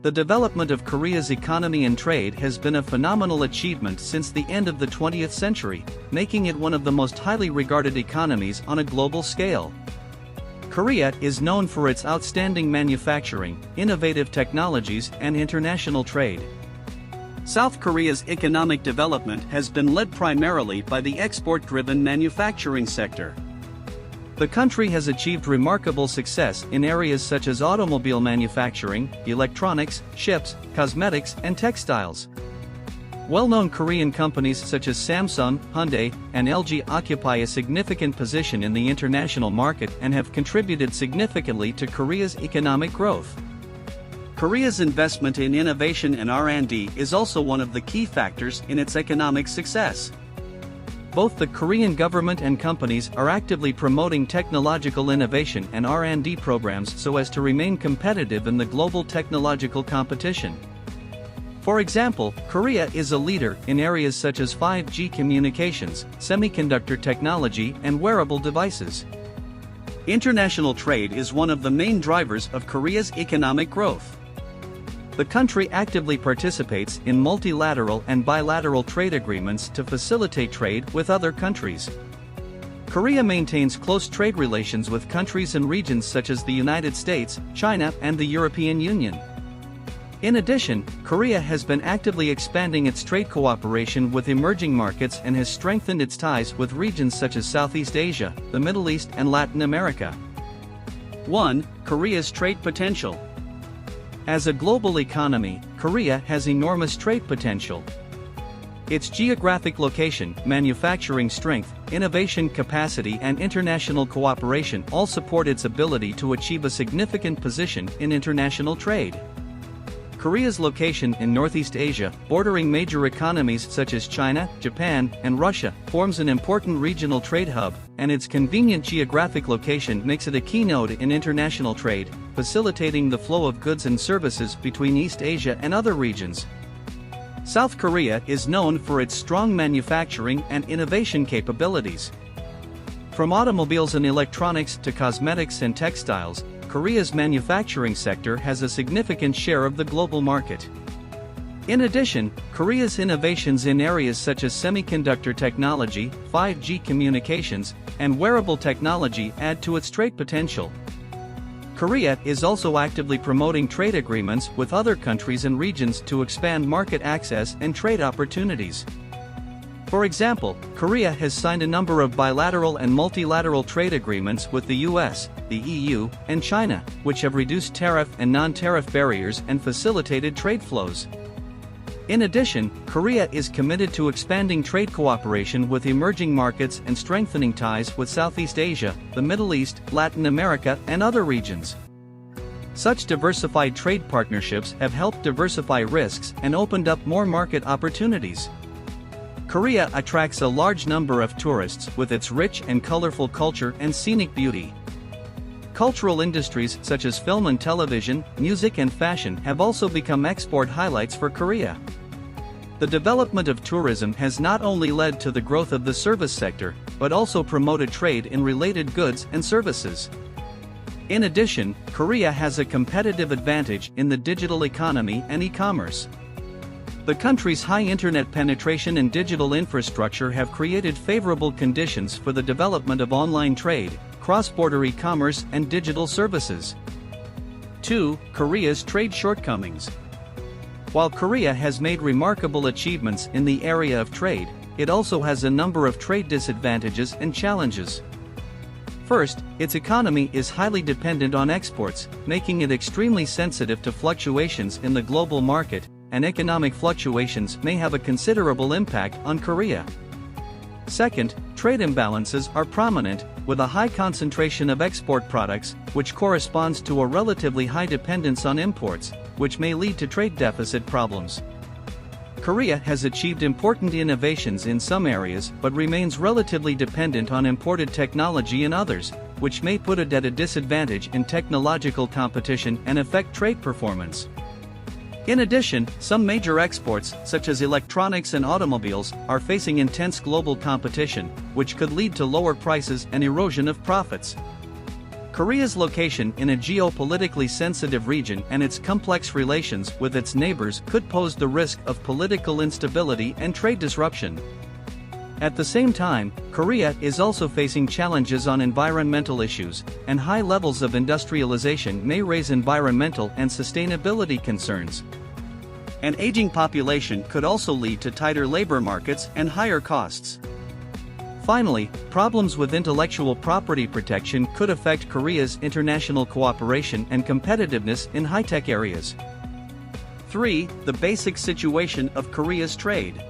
The development of Korea's economy and trade has been a phenomenal achievement since the end of the 20th century, making it one of the most highly regarded economies on a global scale. Korea is known for its outstanding manufacturing, innovative technologies, and international trade. South Korea's economic development has been led primarily by the export-driven manufacturing sector. The country has achieved remarkable success in areas such as automobile manufacturing, electronics, ships, cosmetics, and textiles. Well-known Korean companies such as Samsung, Hyundai, and LG occupy a significant position in the international market and have contributed significantly to Korea's economic growth. Korea's investment in innovation and R&D is also one of the key factors in its economic success. Both the Korean government and companies are actively promoting technological innovation and R&D programs so as to remain competitive in the global technological competition. For example, Korea is a leader in areas such as 5G communications, semiconductor technology, and wearable devices. International trade is one of the main drivers of Korea's economic growth. The country actively participates in multilateral and bilateral trade agreements to facilitate trade with other countries. Korea maintains close trade relations with countries and regions such as the United States, China, and the European Union. In addition, Korea has been actively expanding its trade cooperation with emerging markets and has strengthened its ties with regions such as Southeast Asia, the Middle East, and Latin America. 1. Korea's trade potential. As a global economy, Korea has enormous trade potential. Its geographic location, manufacturing strength, innovation capacity, and international cooperation all support its ability to achieve a significant position in international trade. Korea's location in Northeast Asia, bordering major economies such as China, Japan, and Russia, forms an important regional trade hub, and its convenient geographic location makes it a key node in international trade, facilitating the flow of goods and services between East Asia and other regions. South Korea is known for its strong manufacturing and innovation capabilities. From automobiles and electronics to cosmetics and textiles, Korea's manufacturing sector has a significant share of the global market. In addition, Korea's innovations in areas such as semiconductor technology, 5G communications, and wearable technology add to its trade potential. Korea is also actively promoting trade agreements with other countries and regions to expand market access and trade opportunities. For example, Korea has signed a number of bilateral and multilateral trade agreements with the US, the EU, and China, which have reduced tariff and non-tariff barriers and facilitated trade flows. In addition, Korea is committed to expanding trade cooperation with emerging markets and strengthening ties with Southeast Asia, the Middle East, Latin America, and other regions. Such diversified trade partnerships have helped diversify risks and opened up more market opportunities. Korea attracts a large number of tourists with its rich and colorful culture and scenic beauty. Cultural industries such as film and television, music and fashion have also become export highlights for Korea. The development of tourism has not only led to the growth of the service sector, but also promoted trade in related goods and services. In addition, Korea has a competitive advantage in the digital economy and e-commerce. The country's high internet penetration and digital infrastructure have created favorable conditions for the development of online trade, cross-border e-commerce, and digital services. 2. Korea's trade shortcomings. While Korea has made remarkable achievements in the area of trade, it also has a number of trade disadvantages and challenges. First, its economy is highly dependent on exports, making it extremely sensitive to fluctuations in the global market, and economic fluctuations may have a considerable impact on Korea. Second, trade imbalances are prominent, with a high concentration of export products, which corresponds to a relatively high dependence on imports, which may lead to trade deficit problems. Korea has achieved important innovations in some areas but remains relatively dependent on imported technology in others, which may put it at a disadvantage in technological competition and affect trade performance. In addition, some major exports, such as electronics and automobiles, are facing intense global competition, which could lead to lower prices and erosion of profits. Korea's location in a geopolitically sensitive region and its complex relations with its neighbors could pose the risk of political instability and trade disruption. At the same time, Korea is also facing challenges on environmental issues, and high levels of industrialization may raise environmental and sustainability concerns. An aging population could also lead to tighter labor markets and higher costs. Finally, problems with intellectual property protection could affect Korea's international cooperation and competitiveness in high-tech areas. 3. The basic situation of Korea's trade.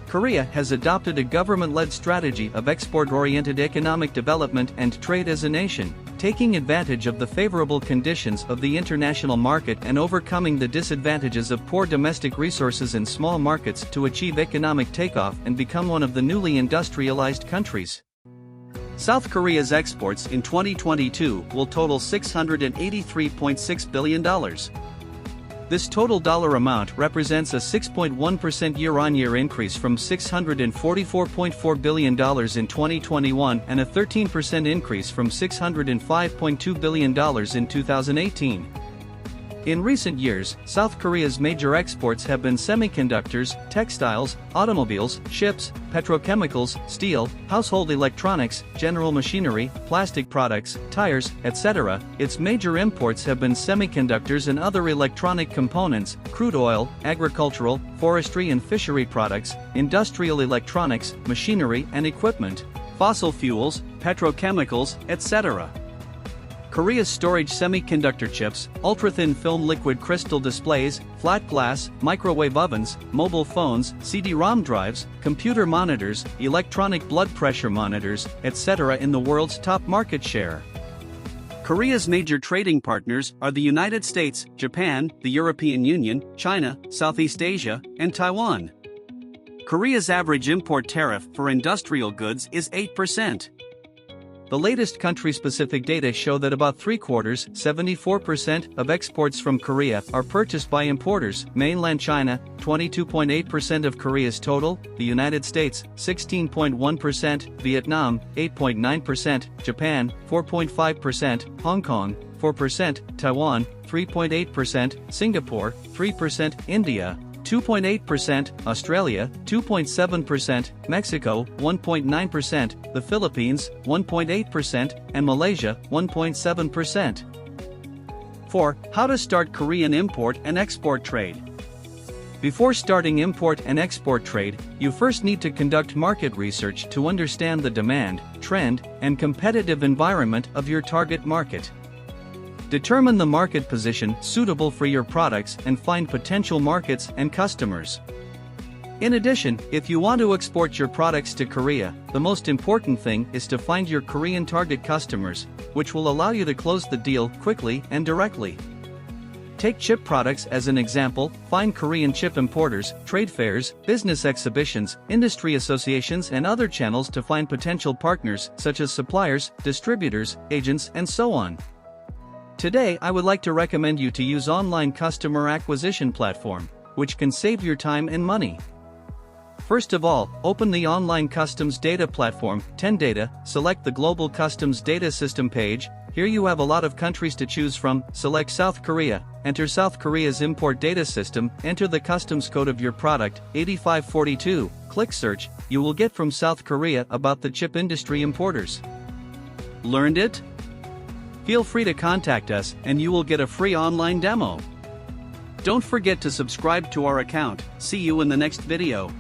Korea has adopted a government-led strategy of export-oriented economic development and trade as a nation, taking advantage of the favorable conditions of the international market and overcoming the disadvantages of poor domestic resources in small markets to achieve economic takeoff and become one of the newly industrialized countries. South Korea's exports in 2022 will total $683.6 billion. This total dollar amount represents a 6.1% year-on-year increase from $644.4 billion in 2021 and a 13% increase from $605.2 billion in 2018. In recent years, South Korea's major exports have been semiconductors, textiles, automobiles, ships, petrochemicals, steel, household electronics, general machinery, plastic products, tires, etc. Its major imports have been semiconductors and other electronic components, crude oil, agricultural, forestry and fishery products, industrial electronics, machinery and equipment, fossil fuels, petrochemicals, etc. Korea's storage semiconductor chips, ultra-thin film liquid crystal displays, flat glass, microwave ovens, mobile phones, CD-ROM drives, computer monitors, electronic blood pressure monitors, etc. in the world's top market share. Korea's major trading partners are the United States, Japan, the European Union, China, Southeast Asia, and Taiwan. Korea's average import tariff for industrial goods is 8%. The latest country-specific data show that about 3/4, 74%, of exports from Korea are purchased by importers, mainland China, 22.8% of Korea's total, the United States, 16.1%, Vietnam, 8.9%, Japan, 4.5%, Hong Kong, 4%, Taiwan, 3.8%, Singapore, 3%, India, 2.8%, Australia, 2.7%, Mexico, 1.9%, the Philippines, 1.8%, and Malaysia, 1.7%. 4. How to start Korean import and export trade. Before starting import and export trade, you first need to conduct market research to understand the demand, trend, and competitive environment of your target market. Determine the market position suitable for your products and find potential markets and customers. In addition, if you want to export your products to Korea, the most important thing is to find your Korean target customers, which will allow you to close the deal quickly and directly. Take chip products as an example. Find Korean chip importers, trade fairs, business exhibitions, industry associations and other channels to find potential partners such as suppliers, distributors, agents and so on. Today I would like to recommend you to use online customer acquisition platform, which can save your time and money. First of all, open the online customs data platform, 10 Data, select the Global Customs Data System page. Here you have a lot of countries to choose from. Select South Korea, enter South Korea's import data system, enter the customs code of your product, 8542, click search. You will get from South Korea about the chip industry importers. Learned it? Feel free to contact us and you will get a free online demo. Don't forget to subscribe to our account. See you in the next video.